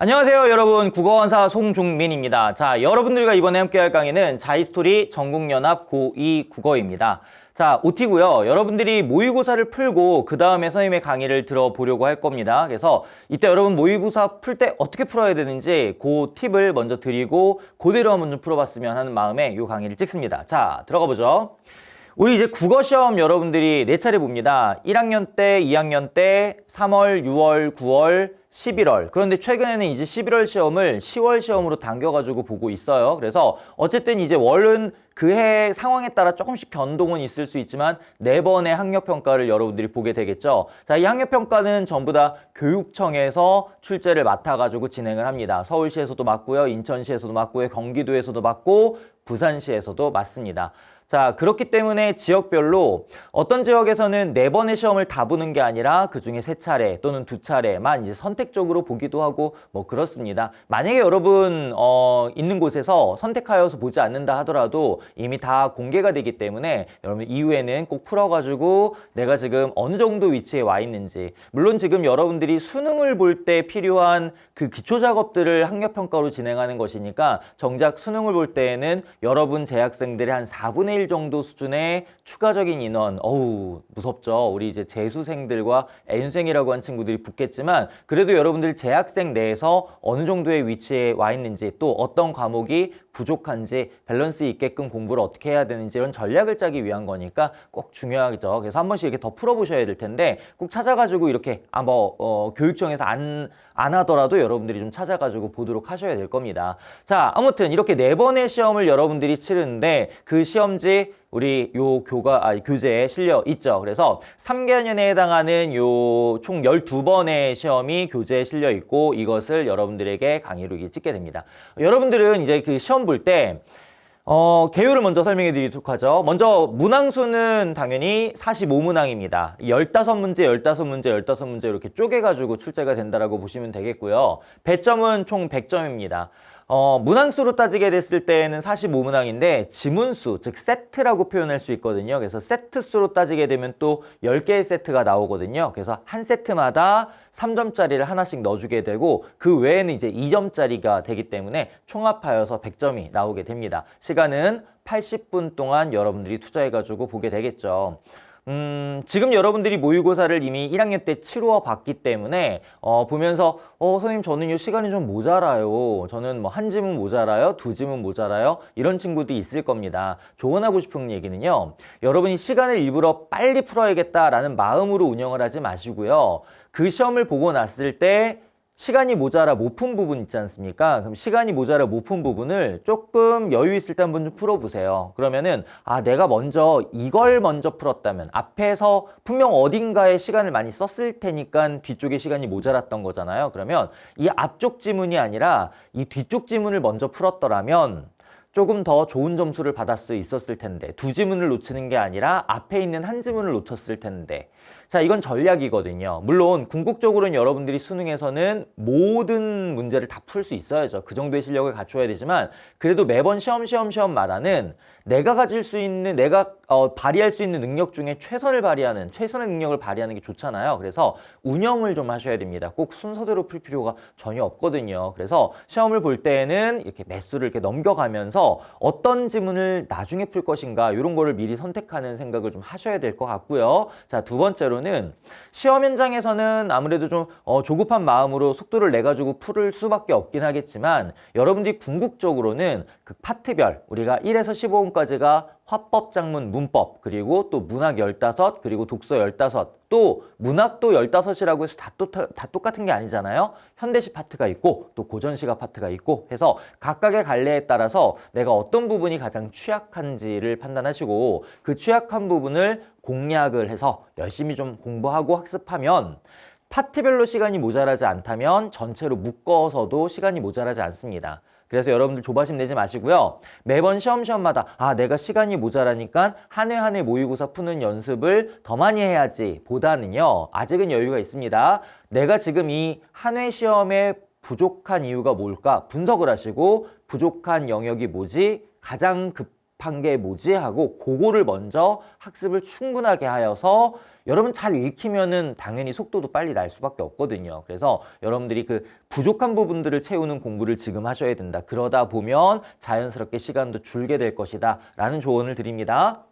안녕하세요 여러분, 국어원사 송종민입니다. 자, 여러분들과 이번에 함께할 강의는 자이스토리 전국연합 고2 국어입니다. 자, OT고요. 여러분들이 모의고사를 풀고 그 다음에 선생님의 강의를 들어보려고 할 겁니다. 그래서 이때 여러분 모의고사 풀 때 어떻게 풀어야 되는지 그 팁을 먼저 드리고 그대로 한번 좀 풀어봤으면 하는 마음에 이 강의를 찍습니다. 자, 들어가 보죠. 우리 이제 국어시험 여러분들이 4차례 봅니다. 1학년 때, 2학년 때, 3월, 6월, 9월, 11월. 그런데 최근에는 이제 11월 시험을 10월 시험으로 당겨가지고 보고 있어요. 그래서 어쨌든 이제 월은 그 해 상황에 따라 조금씩 변동은 있을 수 있지만 4번의 학력평가를 여러분들이 보게 되겠죠. 자, 이 학력평가는 전부 다 교육청에서 출제를 맡아가지고 진행을 합니다. 서울시에서도 맡고요, 인천시에서도 맡고요, 경기도에서도 맡고, 부산시에서도 맡습니다. 자, 그렇기 때문에 지역별로 어떤 지역에서는 4번의 시험을 다 보는 게 아니라 그중에 3차례 또는 2차례만 이제 선택적으로 보기도 하고 뭐 그렇습니다. 만약에 여러분 있는 곳에서 선택하여서 보지 않는다 하더라도 이미 다 공개가 되기 때문에 여러분 이후에는 꼭 풀어가지고 내가 지금 어느 정도 위치에 와 있는지, 물론 지금 여러분들이 수능을 볼 때 필요한 그 기초 작업들을 학력평가로 진행하는 것이니까 정작 수능을 볼 때에는 여러분 재학생들의 한 4분의 1 정도 수준의 추가적인 인원, 어우 무섭죠. 우리 이제 재수생들과 N수생이라고 한 친구들이 붙겠지만 그래도 여러분들 재학생 내에서 어느 정도의 위치에 와 있는지, 또 어떤 과목이 부족한지 밸런스 있게끔 공부를 어떻게 해야 되는지 이런 전략을 짜기 위한 거니까 꼭 중요하죠. 그래서 한 번씩 이렇게 더 풀어보셔야 될 텐데 꼭 찾아가지고 이렇게 교육청에서 안 하더라도 여러분들이 좀 찾아가지고 보도록 하셔야 될 겁니다. 자, 아무튼 이렇게 4번의 시험을 여러분들이 치르는데 그 시험지 우리 요 교재에 실려 있죠. 그래서 3개년에 해당하는 요 총 12번의 시험이 교재에 실려 있고 이것을 여러분들에게 강의로 찍게 됩니다. 여러분들은 이제 그 시험 볼 때 개요를 먼저 설명해 드리도록 하죠. 먼저 문항수는 당연히 45문항입니다. 15문제, 15문제, 15문제 이렇게 쪼개가지고 출제가 된다라고 보시면 되겠고요. 배점은 총 100점입니다. 문항수로 따지게 됐을 때는 45문항인데 지문수, 즉 세트라고 표현할 수 있거든요. 그래서 세트수로 따지게 되면 또 10개의 세트가 나오거든요. 그래서 한 세트마다 3점짜리를 하나씩 넣어주게 되고 그 외에는 이제 2점짜리가 되기 때문에 총합하여서 100점이 나오게 됩니다. 시간은 80분 동안 여러분들이 투자해가지고 보게 되겠죠. 지금 여러분들이 모의고사를 이미 1학년 때 치루어 봤기 때문에 보면서 선생님 저는 이 시간이 좀 모자라요. 저는 뭐 한 지문 모자라요, 2지문 모자라요. 이런 친구도 있을 겁니다. 조언하고 싶은 얘기는요. 여러분이 시간을 일부러 빨리 풀어야겠다라는 마음으로 운영을 하지 마시고요. 그 시험을 보고 났을 때 시간이 모자라 못 푼 부분 있지 않습니까? 그럼 시간이 모자라 못 푼 부분을 조금 여유 있을 때 한번 좀 풀어보세요. 그러면은 내가 먼저 이걸 먼저 풀었다면 앞에서 분명 어딘가에 시간을 많이 썼을 테니까 뒤쪽에 시간이 모자랐던 거잖아요. 그러면 이 앞쪽 지문이 아니라 이 뒤쪽 지문을 먼저 풀었더라면 조금 더 좋은 점수를 받을 수 있었을 텐데 2지문을 놓치는 게 아니라 앞에 있는 한 지문을 놓쳤을 텐데. 자, 이건 전략이거든요. 물론 궁극적으로는 여러분들이 수능에서는 모든 문제를 다 풀 수 있어야죠. 그 정도의 실력을 갖춰야 되지만 그래도 매번 시험마다는 내가 가질 수 있는, 내가 발휘할 수 있는 능력 중에 최선의 능력을 발휘하는 게 좋잖아요. 그래서 운영을 좀 하셔야 됩니다. 꼭 순서대로 풀 필요가 전혀 없거든요. 그래서 시험을 볼 때에는 이렇게 매수를 이렇게 넘겨가면서 어떤 지문을 나중에 풀 것인가 이런 거를 미리 선택하는 생각을 좀 하셔야 될 것 같고요. 자, 두 번째로는 시험 현장에서는 아무래도 좀 조급한 마음으로 속도를 내가지고 풀을 수밖에 없긴 하겠지만 여러분들이 궁극적으로는 그 파트별 우리가 1에서 15분까지가 화법, 작문, 문법, 그리고 또 문학 15, 그리고 독서 15, 또 문학도 15이라고 해서 다 똑같은 게 아니잖아요. 현대시 파트가 있고 또 고전시가 파트가 있고 해서 각각의 갈래에 따라서 내가 어떤 부분이 가장 취약한지를 판단하시고 그 취약한 부분을 공략을 해서 열심히 좀 공부하고 학습하면 파트별로 시간이 모자라지 않다면 전체로 묶어서도 시간이 모자라지 않습니다. 그래서 여러분들 조바심 내지 마시고요. 매번 시험마다 내가 시간이 모자라니까 한 해 한 해 모의고사 푸는 연습을 더 많이 해야지 보다는요. 아직은 여유가 있습니다. 내가 지금 이 한 회 시험에 부족한 이유가 뭘까 분석을 하시고 부족한 영역이 뭐지? 가장 답한 게 뭐지 하고 그거를 먼저 학습을 충분하게 하여서 여러분 잘 읽히면은 당연히 속도도 빨리 날 수밖에 없거든요. 그래서 여러분들이 그 부족한 부분들을 채우는 공부를 지금 하셔야 된다. 그러다 보면 자연스럽게 시간도 줄게 될 것이다 라는 조언을 드립니다.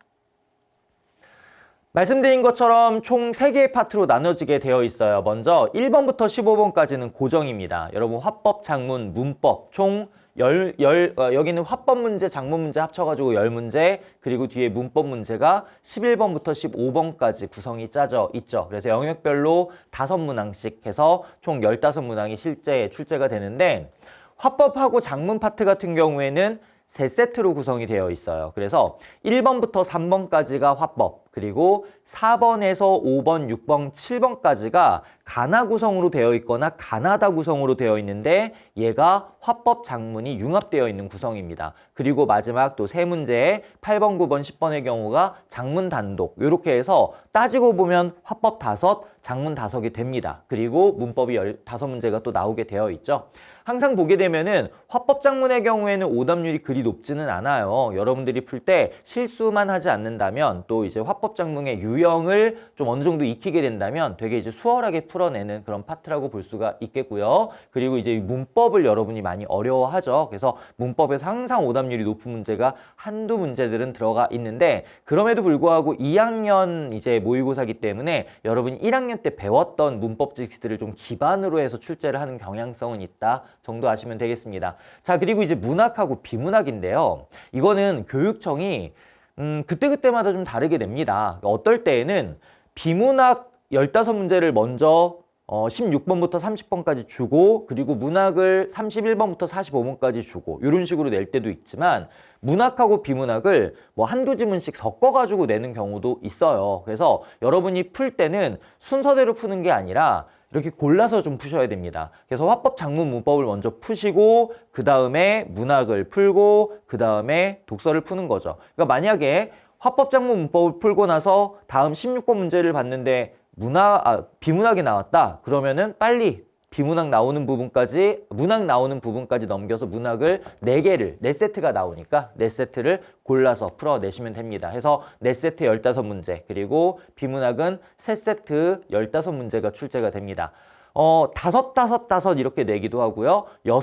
말씀드린 것처럼 총 3개의 파트로 나눠지게 되어 있어요. 먼저 1번부터 15번까지는 고정입니다. 여러분 화법, 장문, 문법 총 여기는 화법 문제, 장문 문제 합쳐가지고 10문제, 그리고 뒤에 문법 문제가 11번부터 15번까지 구성이 짜져 있죠. 그래서 영역별로 5문항씩 해서 총 15문항이 실제 출제가 되는데, 화법하고 장문 파트 같은 경우에는 3세트로 구성이 되어 있어요. 그래서 1번부터 3번까지가 화법, 그리고 4번에서 5번, 6번, 7번까지가 가나 구성으로 되어 있거나 가나다 구성으로 되어 있는데 얘가 화법 장문이 융합되어 있는 구성입니다. 그리고 마지막 또 3문제에 8번, 9번, 10번의 경우가 장문 단독, 이렇게 해서 따지고 보면 화법 5, 장문 5이 됩니다. 그리고 문법이 15문제가 또 나오게 되어 있죠. 항상 보게 되면은 화법 장문의 경우에는 오답률이 그리 높지는 않아요. 여러분들이 풀 때 실수만 하지 않는다면, 또 이제 화법 장문의 유형을 좀 어느 정도 익히게 된다면 되게 이제 수월하게 풀어내는 그런 파트라고 볼 수가 있겠고요. 그리고 이제 문법을 여러분이 많이 어려워하죠. 그래서 문법에서 항상 오답률이 높은 문제가 한두 문제들은 들어가 있는데, 그럼에도 불구하고 2학년 이제 모의고사기 때문에 여러분이 1학년 때 배웠던 문법 지식들을 좀 기반으로 해서 출제를 하는 경향성은 있다 정도 아시면 되겠습니다. 자, 그리고 이제 문학하고 비문학인데요. 이거는 교육청이 그때그때마다 좀 다르게 됩니다. 어떨 때에는 비문학 15문제를 먼저 16번부터 30번까지 주고, 그리고 문학을 31번부터 45번까지 주고, 이런 식으로 낼 때도 있지만, 문학하고 비문학을 뭐 한두 지문씩 섞어가지고 내는 경우도 있어요. 그래서 여러분이 풀 때는 순서대로 푸는 게 아니라 이렇게 골라서 좀 푸셔야 됩니다. 그래서 화법, 장문, 문법을 먼저 푸시고 그 다음에 문학을 풀고 그 다음에 독서를 푸는 거죠. 그러니까 만약에 화법, 장문, 문법을 풀고 나서 다음 16번 문제를 봤는데 비문학이 나왔다. 그러면은 빨리 비문학 나오는 부분까지, 문학 나오는 부분까지 넘겨서 문학을 4세트가 나오니까 4세트를 골라서 풀어내시면 됩니다. 해서 4세트 15문제, 그리고 비문학은 3세트 15문제가 출제가 됩니다. 5, 5 이렇게 내기도 하고요. 6,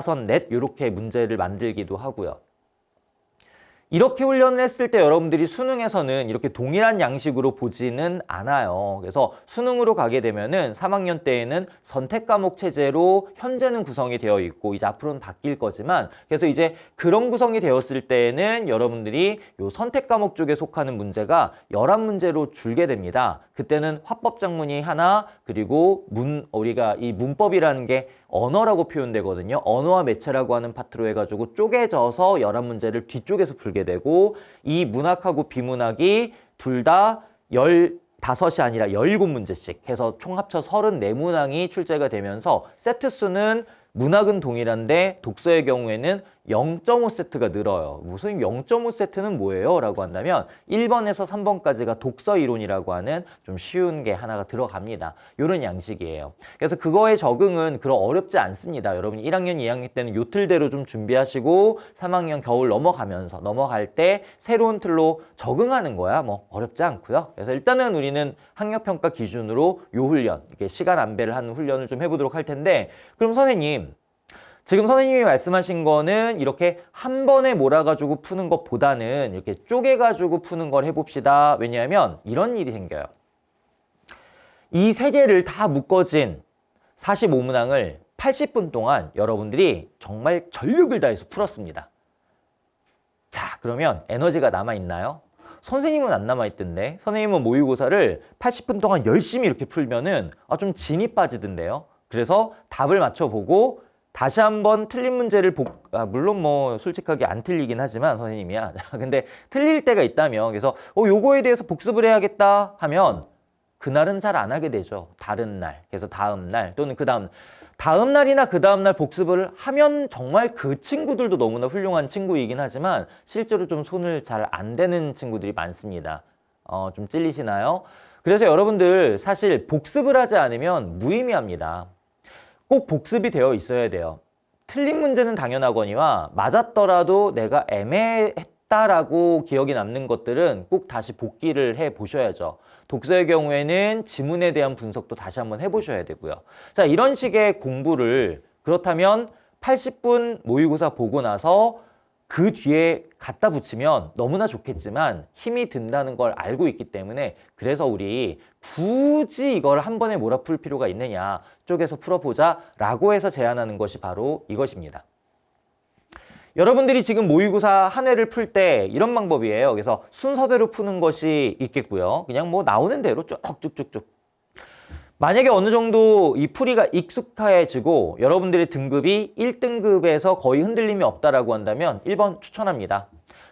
5, 넷 이렇게 문제를 만들기도 하고요. 이렇게 훈련을 했을 때 여러분들이 수능에서는 이렇게 동일한 양식으로 보지는 않아요. 그래서 수능으로 가게 되면은 3학년 때에는 선택 과목 체제로 현재는 구성이 되어 있고 이제 앞으로는 바뀔 거지만, 그래서 이제 그런 구성이 되었을 때에는 여러분들이 요 선택 과목 쪽에 속하는 문제가 11문제로 줄게 됩니다. 그때는 화법 장문이 하나, 그리고 우리가 이 문법이라는 게 언어라고 표현되거든요. 언어와 매체라고 하는 파트로 해가지고 쪼개져서 11문제를 뒤쪽에서 풀게 되고, 이 문학하고 비문학이 둘 다 15이 아니라 17문제씩 해서 총 합쳐 34문항이 출제가 되면서 세트 수는 문학은 동일한데 독서의 경우에는 0.5세트가 늘어요. 무슨 0.5세트는 뭐예요? 라고 한다면 1번에서 3번까지가 독서 이론이라고 하는 좀 쉬운 게 하나가 들어갑니다. 이런 양식이에요. 그래서 그거에 적응은 그런 어렵지 않습니다. 여러분이 1학년, 2학년 때는 요 틀대로 좀 준비하시고 3학년 겨울 넘어갈 때 새로운 틀로 적응하는 거야. 뭐 어렵지 않고요. 그래서 일단은 우리는 학력평가 기준으로 요 훈련, 이렇게 시간 안배를 하는 훈련을 좀 해보도록 할 텐데, 그럼 선생님, 지금 선생님이 말씀하신 거는 이렇게 한 번에 몰아가지고 푸는 것보다는 이렇게 쪼개가지고 푸는 걸 해봅시다. 왜냐하면 이런 일이 생겨요. 이 3개를 다 묶어진 45문항을 80분 동안 여러분들이 정말 전력을 다해서 풀었습니다. 자, 그러면 에너지가 남아있나요? 선생님은 안 남아있던데, 선생님은 모의고사를 80분 동안 열심히 이렇게 풀면은 좀 진이 빠지던데요. 그래서 답을 맞춰보고 다시 한번 틀린 문제를 물론 뭐 솔직하게 안 틀리긴 하지만 선생님이야. 근데 틀릴 때가 있다면, 그래서 요거에 대해서 복습을 해야겠다 하면 그날은 잘 안 하게 되죠. 다른 날, 그래서 다음 날 또는 다음 날이나 그 다음 날 복습을 하면 정말 그 친구들도 너무나 훌륭한 친구이긴 하지만 실제로 좀 손을 잘 안 대는 친구들이 많습니다. 좀 찔리시나요? 그래서 여러분들 사실 복습을 하지 않으면 무의미합니다. 꼭 복습이 되어 있어야 돼요. 틀린 문제는 당연하거니와 맞았더라도 내가 애매했다 했다라고 기억이 남는 것들은 꼭 다시 복기를 해 보셔야죠. 독서의 경우에는 지문에 대한 분석도 다시 한번 해보셔야 되고요. 자, 이런 식의 공부를 그렇다면 80분 모의고사 보고 나서 그 뒤에 갖다 붙이면 너무나 좋겠지만 힘이 든다는 걸 알고 있기 때문에 그래서 우리 굳이 이걸 한 번에 몰아풀 필요가 있느냐 쪽에서 풀어보자 라고 해서 제안하는 것이 바로 이것입니다. 여러분들이 지금 모의고사 한 회를 풀 때 이런 방법이에요. 그래서 순서대로 푸는 것이 있겠고요. 그냥 뭐 나오는 대로 쭉쭉쭉쭉. 만약에 어느 정도 이 풀이가 익숙해지고 여러분들의 등급이 1등급에서 거의 흔들림이 없다라고 한다면 1번 추천합니다.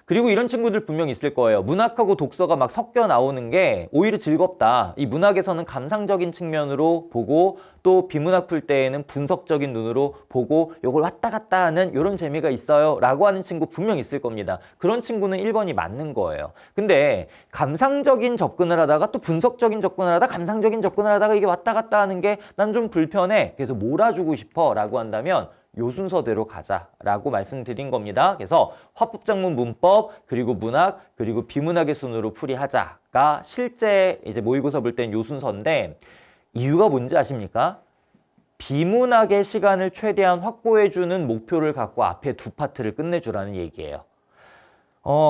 그리고 이런 친구들 분명 있을 거예요. 문학하고 독서가 막 섞여 나오는 게 오히려 즐겁다. 이 문학에서는 감상적인 측면으로 보고 또 비문학 풀 때에는 분석적인 눈으로 보고 이걸 왔다 갔다 하는 이런 재미가 있어요 라고 하는 친구 분명 있을 겁니다. 그런 친구는 1번이 맞는 거예요. 근데 감상적인 접근을 하다가 또 분석적인 접근을 하다가 감상적인 접근을 하다가 이게 왔다 갔다 하는 게 난 좀 불편해. 그래서 몰아주고 싶어 라고 한다면 요 순서대로 가자라고 말씀드린 겁니다. 그래서 화법작문 문법, 그리고 문학, 그리고 비문학의 순으로 풀이하자가 실제 이제 모의고사 볼 땐 요 순서인데 이유가 뭔지 아십니까? 비문학의 시간을 최대한 확보해주는 목표를 갖고 앞에 두 파트를 끝내주라는 얘기예요.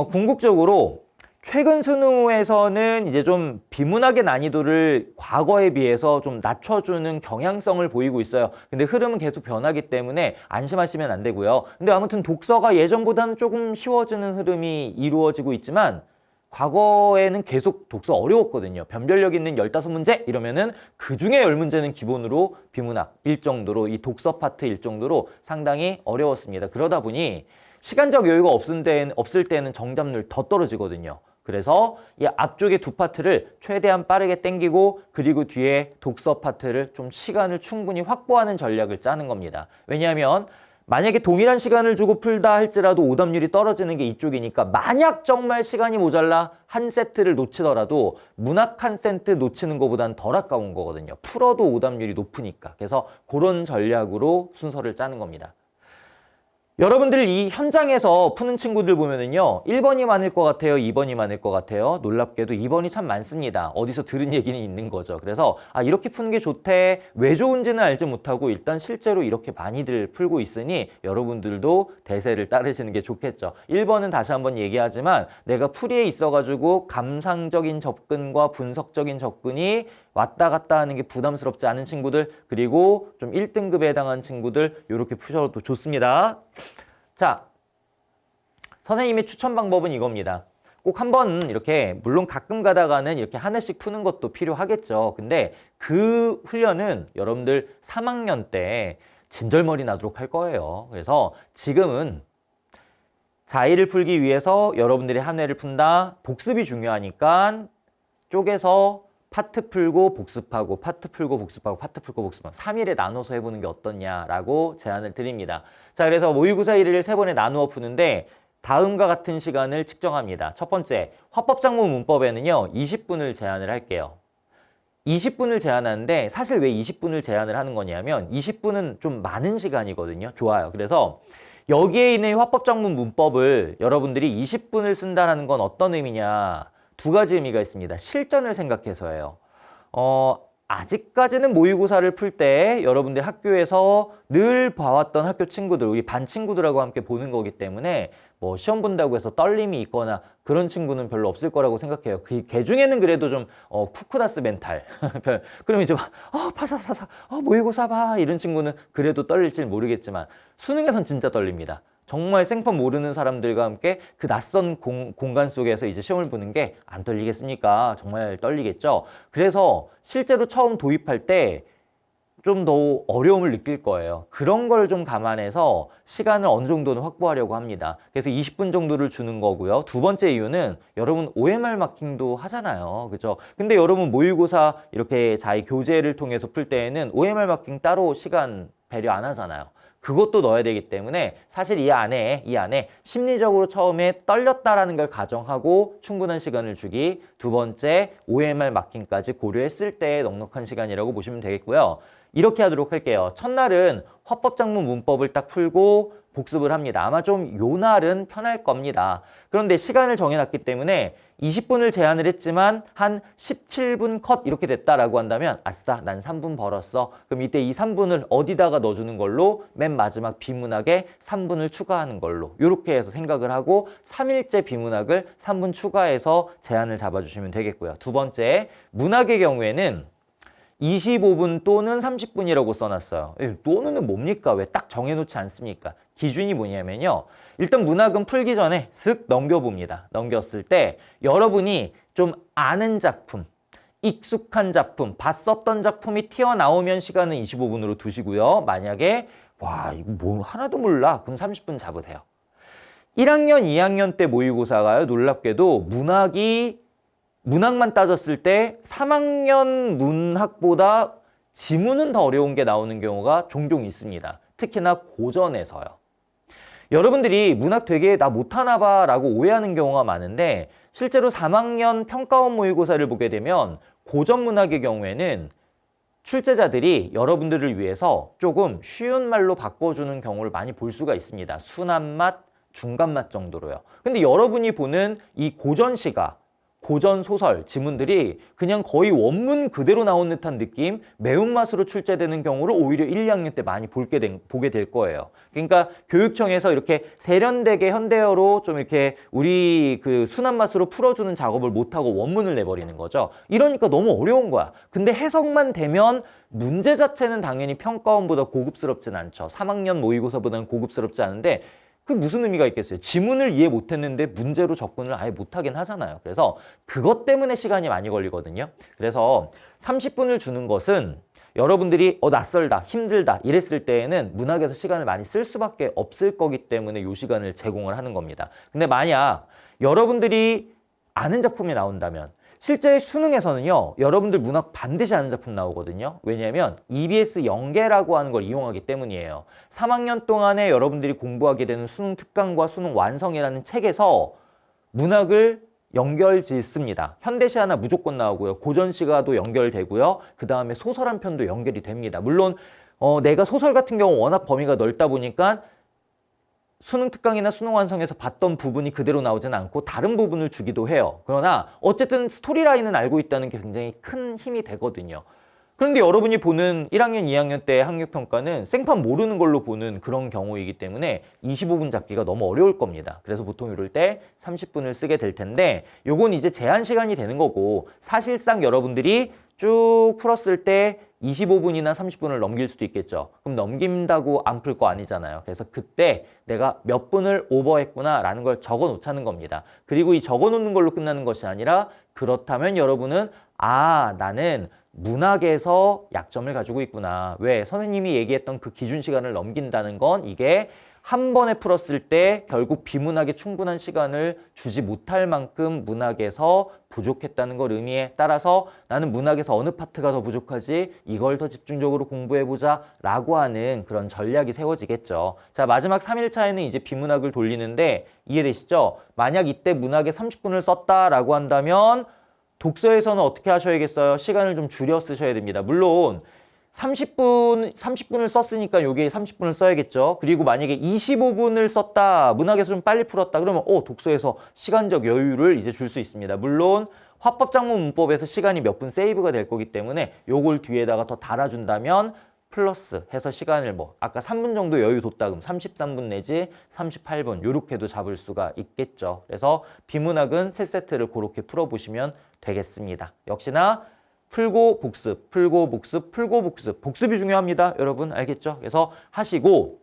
궁극적으로 최근 수능에서는 이제 좀 비문학의 난이도를 과거에 비해서 좀 낮춰주는 경향성을 보이고 있어요. 근데 흐름은 계속 변하기 때문에 안심하시면 안 되고요. 근데 아무튼 독서가 예전보다는 조금 쉬워지는 흐름이 이루어지고 있지만 과거에는 계속 독서 어려웠거든요. 변별력 있는 15문제 이러면은 그 중에 10문제는 기본으로 비문학 일 정도로 이 독서 파트 일 정도로 상당히 어려웠습니다. 그러다 보니 시간적 여유가 없을 때는 정답률 더 떨어지거든요. 그래서 이 앞쪽에 두 파트를 최대한 빠르게 당기고 그리고 뒤에 독서 파트를 좀 시간을 충분히 확보하는 전략을 짜는 겁니다. 왜냐하면 만약에 동일한 시간을 주고 풀다 할지라도 오답률이 떨어지는 게 이쪽이니까 만약 정말 시간이 모자라 한 세트를 놓치더라도 문학 한 세트 놓치는 것보다는 덜 아까운 거거든요. 풀어도 오답률이 높으니까. 그래서 그런 전략으로 순서를 짜는 겁니다. 여러분들 이 현장에서 푸는 친구들 보면은요 1번이 많을 것 같아요, 2번이 많을 것 같아요. 놀랍게도 2번이 참 많습니다. 어디서 들은 얘기는 있는 거죠. 그래서 이렇게 푸는 게 좋대, 왜 좋은지는 알지 못하고 일단 실제로 이렇게 많이들 풀고 있으니 여러분들도 대세를 따르시는 게 좋겠죠. 1번은 다시 한번 얘기하지만 내가 풀이에 있어가지고 감상적인 접근과 분석적인 접근이 왔다 갔다 하는 게 부담스럽지 않은 친구들, 그리고 좀 1등급에 해당하는 친구들 이렇게 푸셔도 좋습니다. 자, 선생님의 추천 방법은 이겁니다. 꼭 한번 이렇게 물론 가끔 가다가는 이렇게 하나씩 푸는 것도 필요하겠죠. 근데 그 훈련은 여러분들 3학년 때 진절머리 나도록 할 거예요. 그래서 지금은 자의를 풀기 위해서 여러분들이 한 회를 푼다. 복습이 중요하니까 쪼개서 파트 풀고 복습하고 파트 풀고 복습하고 파트 풀고 복습하고 3일에 나눠서 해보는 게 어떻냐라고 제안을 드립니다. 자, 그래서 모의고사 1일을 3번에 나누어 푸는데 다음과 같은 시간을 측정합니다. 첫 번째, 화법작문 문법에는요 20분을 제한을 할게요. 20분을 제한하는데 사실 왜 20분을 제한을 하는 거냐면 20분은 좀 많은 시간이거든요. 좋아요. 그래서 여기에 있는 화법작문 문법을 여러분들이 20분을 쓴다는 건 어떤 의미냐, 두 가지 의미가 있습니다. 실전을 생각해서예요. 아직까지는 모의고사를 풀 때 여러분들 학교에서 늘 봐왔던 학교 친구들, 우리 반 친구들하고 함께 보는 거기 때문에 뭐 시험 본다고 해서 떨림이 있거나 그런 친구는 별로 없을 거라고 생각해요. 걔 중에는 그래도 좀 쿠쿠다스 멘탈 그럼 이제 막 파사사사 모의고사 봐 이런 친구는 그래도 떨릴지 모르겠지만 수능에선 진짜 떨립니다. 정말 생판 모르는 사람들과 함께 그 낯선 공간 속에서 이제 시험을 보는 게 안 떨리겠습니까? 정말 떨리겠죠? 그래서 실제로 처음 도입할 때 좀 더 어려움을 느낄 거예요. 그런 걸 좀 감안해서 시간을 어느 정도는 확보하려고 합니다. 그래서 20분 정도를 주는 거고요. 두 번째 이유는 여러분 OMR 마킹도 하잖아요. 그죠? 근데 여러분 모의고사 이렇게 자기 교재를 통해서 풀 때에는 OMR 마킹 따로 시간 배려 안 하잖아요. 그것도 넣어야 되기 때문에 사실 이 안에 심리적으로 처음에 떨렸다라는 걸 가정하고 충분한 시간을 주기, 두 번째 OMR 마킹까지 고려했을 때 넉넉한 시간이라고 보시면 되겠고요. 이렇게 하도록 할게요. 첫날은 화법작문 문법을 딱 풀고 복습을 합니다. 아마 좀 요 날은 편할 겁니다. 그런데 시간을 정해놨기 때문에 20분을 제한을 했지만 한 17분 컷 이렇게 됐다라고 한다면 아싸 난 3분 벌었어. 그럼 이때 이 3분을 어디다가 넣어주는 걸로 맨 마지막 비문학에 3분을 추가하는 걸로 이렇게 해서 생각을 하고 3일째 비문학을 3분 추가해서 제한을 잡아주시면 되겠고요. 두 번째, 문학의 경우에는 25분 또는 30분이라고 써놨어요. 또는은 뭡니까? 왜 딱 정해놓지 않습니까? 기준이 뭐냐면요. 일단 문학은 풀기 전에 슥 넘겨봅니다. 넘겼을 때 여러분이 좀 아는 작품, 익숙한 작품, 봤었던 작품이 튀어나오면 시간은 25분으로 두시고요. 만약에 와 이거 뭐 하나도 몰라. 그럼 30분 잡으세요. 1학년, 2학년 때 모의고사가요. 놀랍게도 문학만 따졌을 때 3학년 문학보다 지문은 더 어려운 게 나오는 경우가 종종 있습니다. 특히나 고전에서요. 여러분들이 문학 되게 나 못하나 봐 라고 오해하는 경우가 많은데 실제로 3학년 평가원 모의고사를 보게 되면 고전 문학의 경우에는 출제자들이 여러분들을 위해서 조금 쉬운 말로 바꿔주는 경우를 많이 볼 수가 있습니다. 순한 맛, 중간 맛 정도로요. 근데 여러분이 보는 이 고전 시가 고전 소설, 지문들이 그냥 거의 원문 그대로 나온 듯한 느낌, 매운맛으로 출제되는 경우를 오히려 1, 2학년 때 많이 보게 될 거예요. 그러니까 교육청에서 이렇게 세련되게 현대어로 좀 이렇게 우리 그 순한 맛으로 풀어주는 작업을 못하고 원문을 내버리는 거죠. 이러니까 너무 어려운 거야. 근데 해석만 되면 문제 자체는 당연히 평가원보다 고급스럽진 않죠. 3학년 모의고사보다는 고급스럽지 않은데 그 무슨 의미가 있겠어요? 지문을 이해 못했는데 문제로 접근을 아예 못하긴 하잖아요. 그래서 그것 때문에 시간이 많이 걸리거든요. 그래서 30분을 주는 것은 여러분들이 낯설다, 힘들다 이랬을 때에는 문학에서 시간을 많이 쓸 수밖에 없을 거기 때문에 이 시간을 제공을 하는 겁니다. 근데 만약 여러분들이 아는 작품이 나온다면 실제 수능에서는요, 여러분들 문학 반드시 아는 작품 나오거든요. 왜냐하면 EBS 연계라고 하는 걸 이용하기 때문이에요. 3학년 동안에 여러분들이 공부하게 되는 수능 특강과 수능 완성이라는 책에서 문학을 연결 짓습니다. 현대시하나 무조건 나오고요. 고전시가도 연결되고요. 그 다음에 소설 한 편도 연결이 됩니다. 물론 내가 소설 같은 경우 워낙 범위가 넓다 보니까 수능 특강이나 수능 완성에서 봤던 부분이 그대로 나오진 않고 다른 부분을 주기도 해요. 그러나 어쨌든 스토리라인은 알고 있다는 게 굉장히 큰 힘이 되거든요. 그런데 여러분이 보는 1학년, 2학년 때 학력평가는 생판 모르는 걸로 보는 그런 경우이기 때문에 25분 잡기가 너무 어려울 겁니다. 그래서 보통 이럴 때 30분을 쓰게 될 텐데 요건 이제 제한 시간이 되는 거고 사실상 여러분들이 쭉 풀었을 때 25분이나 30분을 넘길 수도 있겠죠. 그럼 넘긴다고 안 풀 거 아니잖아요. 그래서 그때 내가 몇 분을 오버했구나 라는 걸 적어 놓자는 겁니다. 그리고 이 적어 놓는 걸로 끝나는 것이 아니라 그렇다면 여러분은 나는 문학에서 약점을 가지고 있구나. 왜? 선생님이 얘기했던 그 기준 시간을 넘긴다는 건 이게 한 번에 풀었을 때 결국 비문학에 충분한 시간을 주지 못할 만큼 문학에서 부족했다는 걸 의미해. 따라서 나는 문학에서 어느 파트가 더 부족하지? 이걸 더 집중적으로 공부해보자 라고 하는 그런 전략이 세워지겠죠. 자, 마지막 3일차에는 이제 비문학을 돌리는데 이해되시죠? 만약 이때 문학에 30분을 썼다라고 한다면 독서에서는 어떻게 하셔야겠어요? 시간을 좀 줄여 쓰셔야 됩니다. 물론 30분을 썼으니까 여기에 30분을 써야겠죠. 그리고 만약에 25분을 썼다, 문학에서 좀 빨리 풀었다 그러면 독서에서 시간적 여유를 이제 줄 수 있습니다. 물론 화법작문 문법에서 시간이 몇 분 세이브가 될 거기 때문에 요걸 뒤에다가 더 달아준다면 플러스 해서 시간을 아까 3분 정도 여유 뒀다 그럼 33분 내지 38분 요렇게도 잡을 수가 있겠죠. 그래서 비문학은 3세트를 그렇게 풀어보시면 되겠습니다. 역시나 풀고 복습, 풀고 복습, 풀고 복습. 복습이 중요합니다. 여러분 알겠죠? 그래서 하시고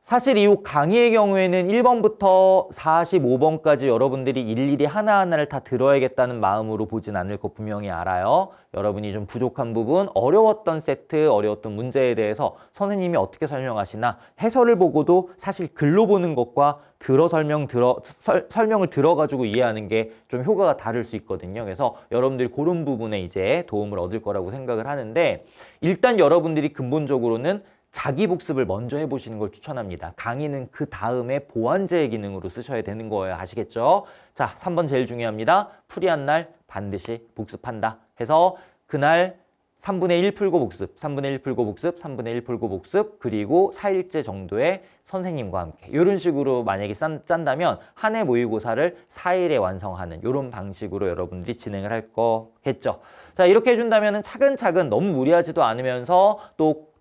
사실 이 강의의 경우에는 1번부터 45번까지 여러분들이 일일이 하나하나를 다 들어야겠다는 마음으로 보진 않을 거 분명히 알아요. 여러분이 좀 부족한 부분, 어려웠던 세트, 어려웠던 문제에 대해서 선생님이 어떻게 설명하시나 해설을 보고도 사실 글로 보는 것과 설명을 들어가지고 이해하는 게 좀 효과가 다를 수 있거든요. 그래서 여러분들이 그런 부분에 이제 도움을 얻을 거라고 생각을 하는데 일단 여러분들이 근본적으로는 자기 복습을 먼저 해보시는 걸 추천합니다. 강의는 그 다음에 보완제 기능으로 쓰셔야 되는 거예요. 아시겠죠? 자, 3번 제일 중요합니다. 풀이한 날 반드시 복습한다 해서 그날 3분의 1 풀고 복습, 3분의 1 풀고 복습, 3분의 1 풀고 복습, 그리고 4일째 정도의 선생님과 함께 이런 식으로 만약에 짠다면 한 해 모의고사를 4일에 완성하는 이런 방식으로 여러분들이 진행을 할 거겠죠. 자, 이렇게 해준다면 차근차근 너무 무리하지도 않으면서 또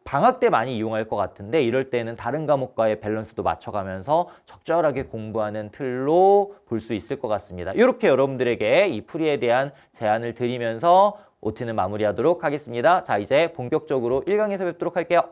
방학 때 많이 이용할 것 같은데 이럴 때는 다른 과목과의 밸런스도 맞춰가면서 적절하게 공부하는 틀로 볼 수 있을 것 같습니다. 이렇게 여러분들에게 이 풀이에 대한 제안을 드리면서 OT는 마무리하도록 하겠습니다. 자, 이제 본격적으로 1강에서 뵙도록 할게요.